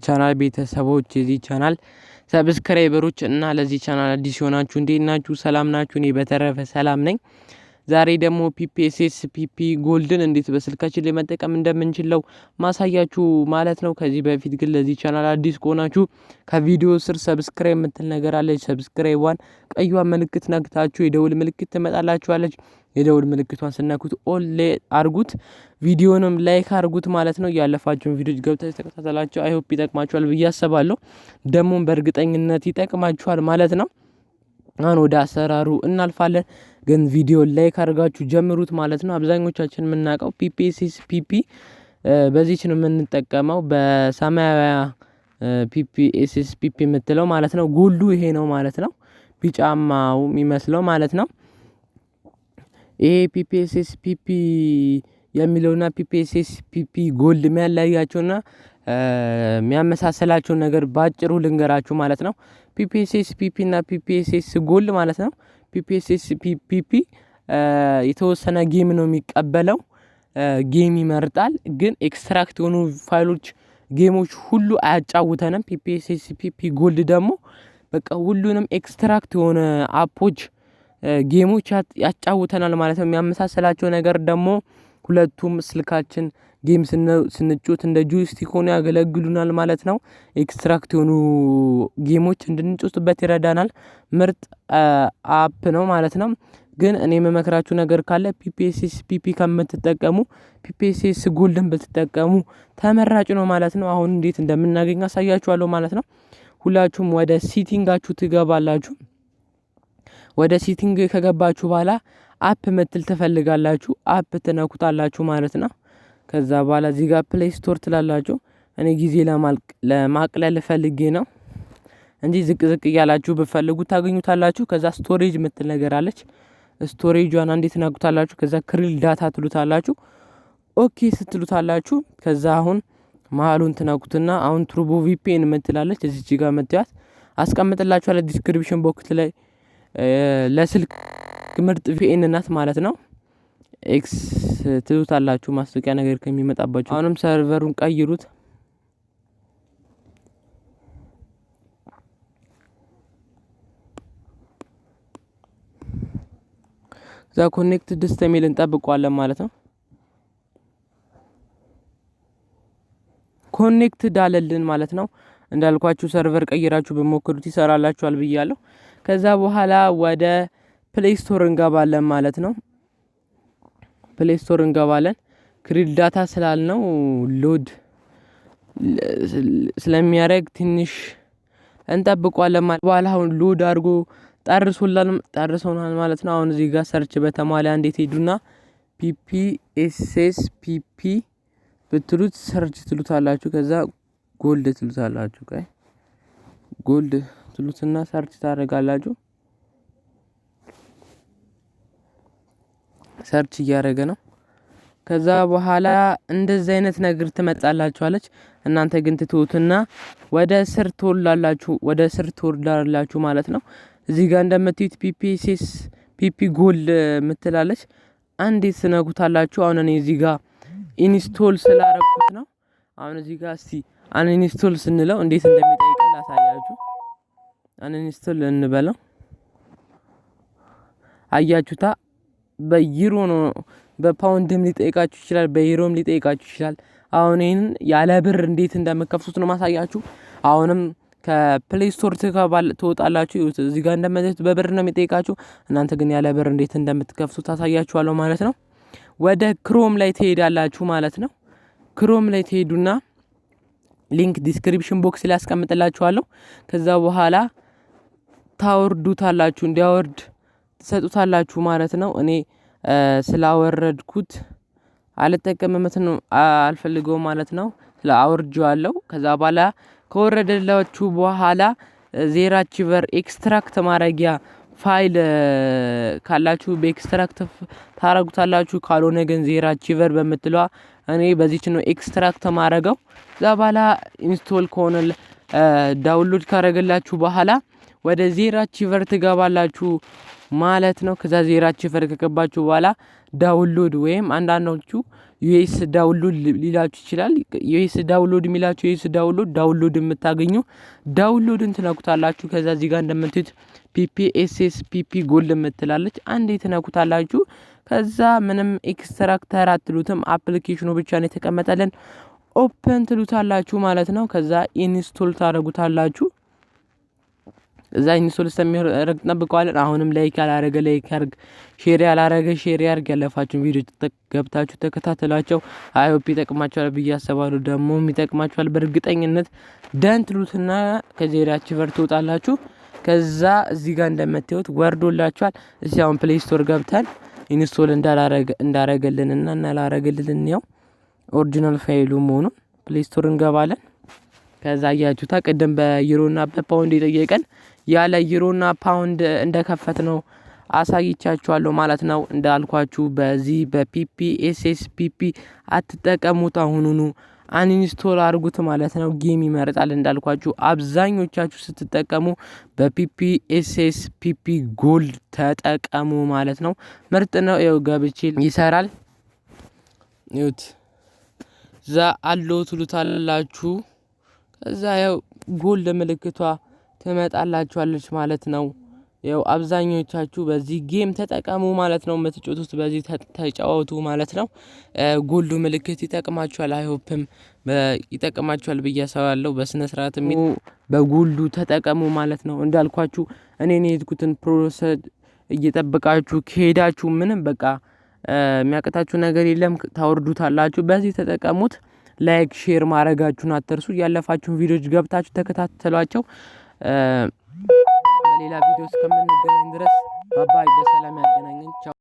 ቻናል ቤተሰቦች የዚህ ቻናል ሰብስክራይበሮች እና ለዚህ ቻናል አዲስ ሆናችሁ እንዴት ናችሁ? ሰላም ናችሁ? እኔ በተረፈ ሰላም ነኝ። ዛሬ ደግሞ PPSSPP ጎልድን እንዴት በስልካችን ላይ መጠቀም እንደምንችለው ማሳያችሁ ማለት ነው። ከዚህ በፊት ግን ለዚህ ቻናል አዲስ ከሆናችሁ ከቪዲዮ ስር ሰብስክራይብ የምትል ነገር አለች። ሰብስክራይቧን ቀይዋን ምልክት ነክታችሁ የደውል ምልክት ትመጣላችኋለች። የደውል ምልክቷን ስነኩት ኦል ላይ አርጉት፣ ቪዲዮንም ላይክ አርጉት ማለት ነው። ያለፋችሁን ቪዲዮዎች ገብታችሁ ተከታተላችሁ። አይ ሆፕ ይጠቅማችኋል ብዬ አስባለሁ። ደሞም በእርግጠኝነት ይጠቅማችኋል ማለት ነው። አሁን ወደ አሰራሩ እናልፋለን። ግን ቪዲዮ ላይክ አድርጋችሁ ጀምሩት ማለት ነው። አብዛኞቻችን የምናውቀው PPSSPP በዚህች ነው የምንጠቀመው፣ በሰማያዊ PPSSPP የምትለው ማለት ነው። ጎልዱ ይሄ ነው ማለት ነው፣ ቢጫማው የሚመስለው ማለት ነው። ይሄ PPSSPP የሚለውና PPSSPP ጎልድ የሚያለያያቸውና የሚያመሳሰላቸው ነገር ባጭሩ ልንገራችሁ ማለት ነው። PPSSPP እና PPSS ጎልድ ማለት ነው። PPSSPP የተወሰነ ጌም ነው የሚቀበለው፣ ጌም ይመርጣል። ግን ኤክስትራክት የሆኑ ፋይሎች ጌሞች ሁሉ አያጫውተንም። PPSSPP ጎልድ ደግሞ በቃ ሁሉንም ኤክስትራክት የሆነ አፖች ጌሞች ያጫውተናል ማለት ነው። የሚያመሳሰላቸው ነገር ደግሞ ሁለቱም ስልካችን ጌም ስንጮት እንደ ጆይስቲክ ሆኖ ያገለግሉናል ማለት ነው። ኤክስትራክት የሆኑ ጌሞች እንድንጮትበት ይረዳናል። ምርጥ አፕ ነው ማለት ነው። ግን እኔ የምመክራችሁ ነገር ካለ PPSSPP ከምትጠቀሙ PPSS ጎልድን ብትጠቀሙ ተመራጭ ነው ማለት ነው። አሁን እንዴት እንደምናገኝ አሳያችኋለሁ ማለት ነው። ሁላችሁም ወደ ሴቲንጋችሁ ትገባላችሁ። ወደ ሴቲንግ ከገባችሁ በኋላ አፕ ምትል ትፈልጋላችሁ። አፕ ትነኩታላችሁ ማለት ነው። ከዛ በኋላ እዚህ ጋር ፕሌይ ስቶር ትላላችሁ። እኔ ጊዜ ለማቅለል ፈልጌ ነው እንጂ ዝቅ እያላችሁ ብፈልጉ ታገኙታላችሁ። ከዛ ስቶሬጅ ምትል ነገር አለች። ስቶሬጇን አንዴ ትነኩታላችሁ። ከዛ ክሪል ዳታ ትሉታላችሁ። ኦኬ ስትሉታላችሁ ከዛ አሁን መሀሉን ትነኩትና አሁን ቱርቦ VPN ምትላለች እዚች ጋር መጥቷት አስቀምጥላችኋለሁ ዲስክሪፕሽን ቦክስ ላይ። ለስልክ ምርጥ VPN ናት ማለት ነው። ኤክስ ትሉታላችሁ ማስታወቂያ ነገር ከሚመጣባችሁ። አሁንም ሰርቨሩን ቀይሩት። እዛ ኮኔክት ዲስተሚል እንጠብቀዋለን ማለት ነው። ኮኔክት ዳለልን ማለት ነው። እንዳልኳችሁ ሰርቨር ቀይራችሁ በመሞክሩት ይሰራላችኋል ብያለሁ። ከዛ በኋላ ወደ ፕሌይ ስቶር እንገባለን ማለት ነው። ፕሌይ ስቶር እንገባለን። ክሪል ዳታ ስላልነው ሎድ ስለሚያደርግ ትንሽ እንጠብቀዋለን ማለት በኋላ አሁን ሎድ አድርጎ ጠርሶናል ማለት ነው። አሁን እዚህ ጋር ሰርች በተሟላ እንዴት ሄዱና PPSSPP ብትሉት ሰርች ትሉታላችሁ። ከዛ ጎልድ ትሉታላችሁ። ጎልድ ትሉትና ሰርች ታደርጋላችሁ። ሰርች እያደረገ ነው። ከዛ በኋላ እንደዚህ አይነት ነገር ትመጣላችኋለች። እናንተ ግን ትተውትና ወደ ስር ትወርዳላችሁ ማለት ነው። እዚህ ጋር እንደምትዩት PPSSPP ጎልድ ምትላለች። አንዴ ትነኩታላችሁ። አሁን እኔ እዚህ ጋር ኢንስቶል ስላደረኩት ነው። አሁን እዚህ ጋር እስቲ አንኢንስቶል ስንለው እንዴት እንደሚጠይቀን ላሳያችሁ። አንኢንስቶል እንበለው። አያችሁታ? በዩሮ ነው፣ በፓውንድም ሊጠይቃችሁ ይችላል፣ በዩሮም ሊጠይቃችሁ ይችላል። አሁን ይሄንን ያለ ብር እንዴት እንደምከፍቱት ነው ማሳያችሁ። አሁንም ከፕሌይ ስቶር ትወጣላችሁ። እዚህ ጋር እንደምትሉት በብር ነው የሚጠይቃችሁ። እናንተ ግን ያለ ብር እንዴት እንደምትከፍቱት ታሳያችኋለሁ ማለት ነው። ወደ ክሮም ላይ ትሄዳላችሁ ማለት ነው። ክሮም ላይ ትሄዱና ሊንክ ዲስክሪፕሽን ቦክስ ላይ አስቀምጥላችኋለሁ። ከዛ በኋላ ታወርዱታላችሁ፣ እንዲያወርድ ትሰጡታላችሁ ማለት ነው። እኔ ስላወረድኩት አልፈልገው ማለት ነው። ስላወርጄዋለሁ። ከዛ በኋላ ከወረደላችሁ በኋላ ዜራ አቺቨር ኤክስትራክት ማድረጊያ ፋይል ካላችሁ በኤክስትራክት ታረጉታላችሁ። ካልሆነ ግን ዜራ አቺቨር በምትለዋ እኔ በዚች ነው ኤክስትራክት ማረገው። ከዛ በኋላ ኢንስቶል ከሆነ ዳውንሎድ ካረገላችሁ በኋላ ወደ ዜራ አቺቨር ትገባላችሁ ማለት ነው። ከዛ ዜራችሁ ከገባችሁ በኋላ ዳውንሎድ ወይም አንዳንዶቹ ዩኤስ ዳውንሎድ ሊላችሁ ይችላል። ዩኤስ ዳውንሎድ የሚላችሁ ዩኤስ ዳውንሎድ የምታገኙ ዳውንሎድን ትነኩታላችሁ። ከዛ እዚህ ጋር እንደምትዩት PPSSPP ጎልድ የምትላለች አንዴ ትነኩታላችሁ። ከዛ ምንም ኤክስትራክተር አትሉትም አፕሊኬሽኑ ብቻ ነው የተቀመጠልን። ኦፕን ትሉታላችሁ ማለት ነው። ከዛ ኢንስቶል ታደርጉታላችሁ። እዛ ኢንስቶል እስከሚያደርግ ጠብቀዋለን። አሁንም ላይክ ያላረገ ላይክ ያርግ፣ ሼር ያላረገ ሼር ያርግ። ያለፋችሁ ቪዲዮ ገብታችሁ ተከታተሏቸው። አይሆፕ ይጠቅማችኋል ብዬ አስባለሁ። ደግሞ ይጠቅማችኋል በእርግጠኝነት። ደን ትሉትና ከዜራችሁ ቨር ትወጣላችሁ። ከዛ እዚህ ጋር እንደምታዩት ወርዶላችኋል። እዚህ አሁን ፕሌይ ስቶር ገብተን ኢንስቶል እንዳረገልንና እናላረገልን ነው ኦሪጂናል ፋይሉ መሆኑን ፕሌይ ስቶር እንገባለን። ከዛ ያያችሁታ ቅድም በዩሮና በፓውንድ የጠየቀን ያለ ዩሮና ፓውንድ እንደከፈት ነው አሳይቻችኋለሁ ማለት ነው። እንዳልኳችሁ በዚህ በPPSSPP አትጠቀሙት። አሁኑኑ አንኢንስቶል አድርጉት ማለት ነው። ጌም ይመርጣል። እንዳልኳችሁ አብዛኞቻችሁ ስትጠቀሙ በPPSSPP ጎልድ ተጠቀሙ ማለት ነው። ምርጥ ነው። ይኸው ገብቼ ይሰራል። ይሁት ዛ አለው ትሉታላችሁ። ከዛ ያው ጎልድ ምልክቷ ትመጣላችኋለች ማለት ነው። ያው አብዛኞቻችሁ በዚህ ጌም ተጠቀሙ ማለት ነው። የምትጫወቱት በዚህ ተጫወቱ ማለት ነው። ጎልዱ ምልክት ይጠቅማችኋል። አይሆፕም ይጠቅማችኋል ብዬ አስባለሁ። በስነ ስርዓት በጎልዱ ተጠቀሙ ማለት ነው። እንዳልኳችሁ እኔ የሄድኩትን ፕሮሰስ እየጠበቃችሁ ከሄዳችሁ ምንም በቃ የሚያቀታችሁ ነገር የለም። ታወርዱታላችሁ። በዚህ ተጠቀሙት። ላይክ ሼር ማድረጋችሁን አትርሱ። ያለፋችሁን ቪዲዮዎች ገብታችሁ ተከታተሏቸው። በሌላ ቪዲዮ እስከምንገናኝ ድረስ ባባይ በሰላም